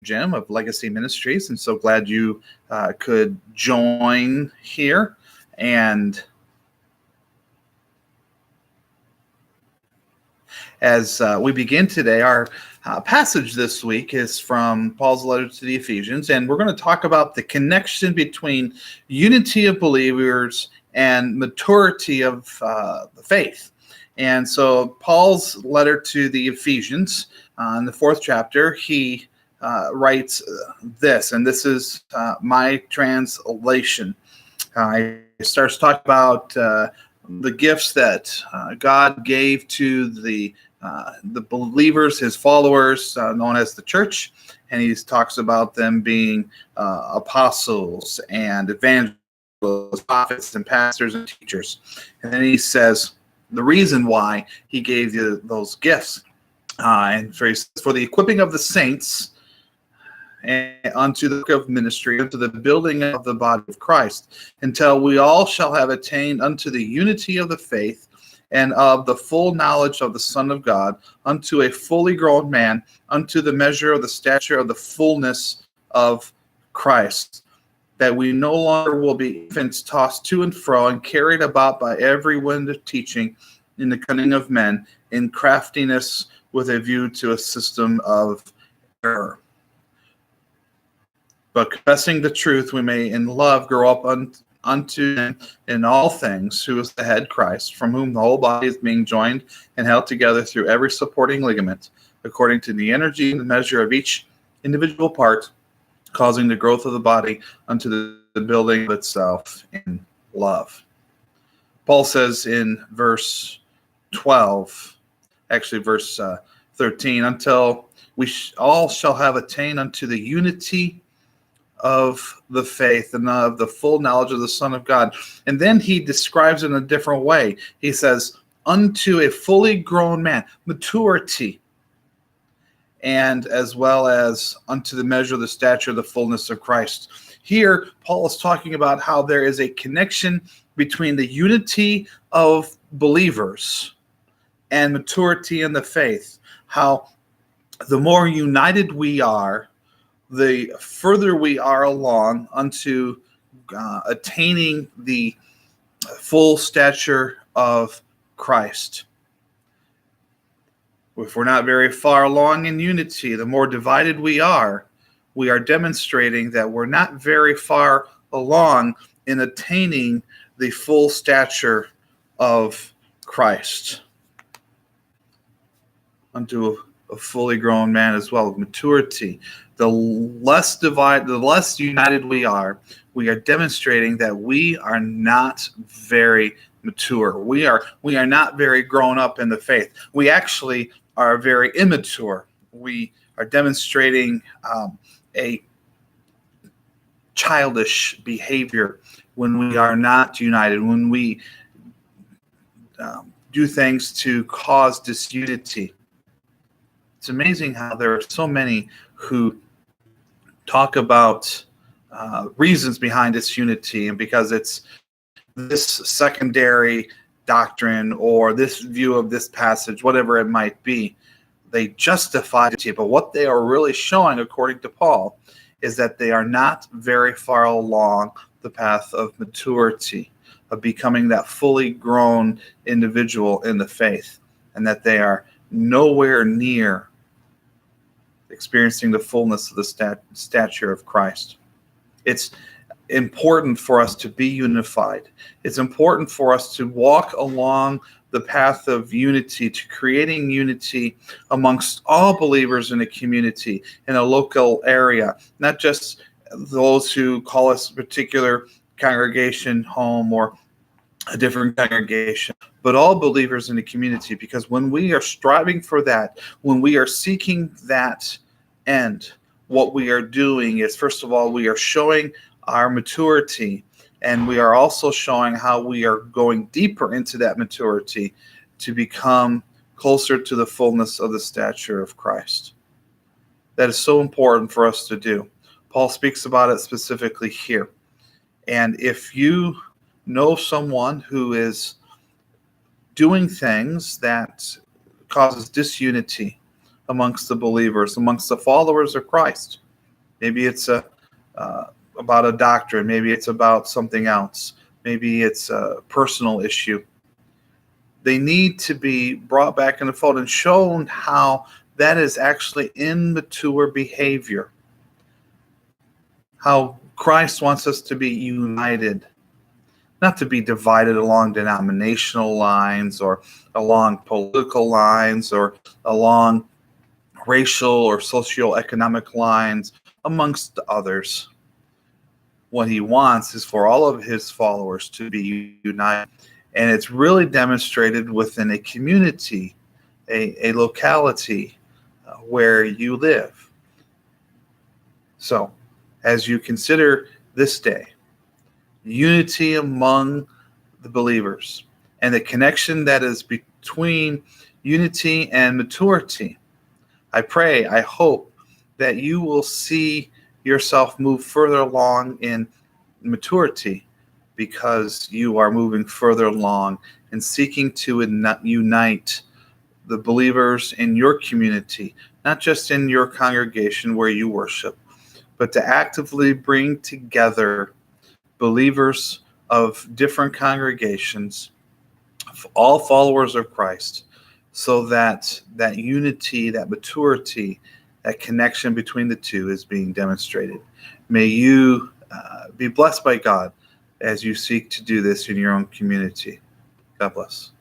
Jim of Legacy Ministries, and so glad you could join here. And as we begin today, our passage this week is from Paul's letter to the Ephesians, and we're going to talk about the connection between unity of believers and maturity of the faith. And so Paul's letter to the Ephesians, in the 4th chapter, he writes this, and this is my translation. He starts talking about the gifts that God gave to the believers, his followers, known as the church, and he talks about them being apostles and evangelists, prophets and pastors and teachers. And then he says the reason why he gave you those gifts. And for the equipping of the saints, and unto the work of ministry, unto the building of the body of Christ, until we all shall have attained unto the unity of the faith and of the full knowledge of the Son of God, unto a fully grown man, unto the measure of the stature of the fullness of Christ, that we no longer will be infants tossed to and fro and carried about by every wind of teaching in the cunning of men, in craftiness with a view to a system of error. But confessing the truth, we may in love grow up unto him in all things, who is the head, Christ, from whom the whole body is being joined and held together through every supporting ligament, according to the energy and the measure of each individual part, causing the growth of the body unto the building of itself in love. Paul says in verse 12, actually verse 13, until we all shall have attained unto the unity of the faith and of the full knowledge of the Son of God. And then he describes it in a different way. He says, unto a fully grown man, maturity, and as well as unto the measure of the stature of the fullness of Christ. Here, Paul is talking about how there is a connection between the unity of believers and maturity in the faith. How the more united we are, the further we are along unto attaining the full stature of Christ. If we're not very far along in unity, the more divided we are demonstrating that we're not very far along in attaining the full stature of Christ. Unto a fully grown man as well, maturity. The less united we are demonstrating that we are not very mature. We are not very grown up in the faith. We actually are very immature. We are demonstrating a childish behavior when we are not united, when we do things to cause disunity. It's amazing how there are so many who talk about reasons behind disunity, and because it's this secondary doctrine or this view of this passage, whatever it might be, they justify it. But what they are really showing, according to Paul, is that they are not very far along the path of maturity, of becoming that fully grown individual in the faith, and that they are nowhere near experiencing the fullness of the stature of Christ. It's important for us to be unified. It's important for us to walk along the path of unity, to creating unity amongst all believers in a community, in a local area, not just those who call us a particular congregation home or a different congregation, but all believers in the community. Because when we are striving for that, when we are seeking that end, what we are doing is, first of all, we are showing our maturity, and we are also showing how we are going deeper into that maturity to become closer to the fullness of the stature of Christ. That is so important for us to do. Paul speaks about it specifically here. And if you know someone who is doing things that causes disunity amongst the believers, amongst the followers of Christ, Maybe it's about a doctrine. Maybe it's about something else. Maybe it's a personal issue. They need to be brought back in the fold and shown how that is actually immature behavior. How Christ wants us to be united, not to be divided along denominational lines or along political lines or along racial or socioeconomic lines, amongst others. What he wants is for all of his followers to be united. And it's really demonstrated within a community, a locality where you live. So, as you consider this day, unity among the believers and the connection that is between unity and maturity, I pray, I hope that you will see yourself move further along in maturity because you are moving further along and seeking to unite the believers in your community, not just in your congregation where you worship, but to actively bring together believers of different congregations, all followers of Christ, so that that unity, that maturity, that connection between the two is being demonstrated. May you be blessed by God as you seek to do this in your own community. God bless.